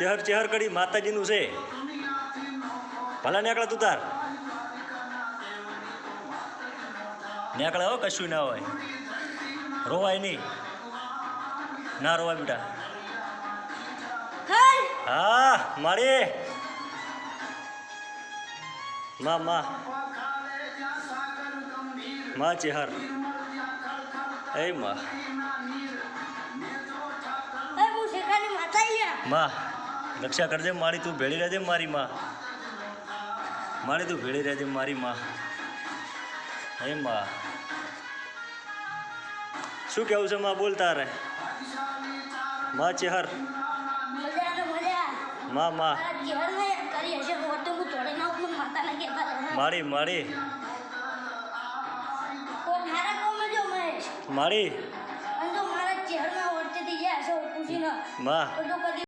ચેહર ચેહર કરી માતાજીનું છે ભલા નીકળે તું તાર નીકળે હો કશું ના હોય રોવાય નહીં ના રોવાય બેટા હા મારી માં માં માં ચેહર એ માં માં રક્ષા કરજે મારી તું ભેળી રહેજે મારી માં મારી તું ભેળી રહેજે મારી માં હે માં શું કેવું છે માં બોલતા રે માં ચેહર માં માં મારી મારી મારી માં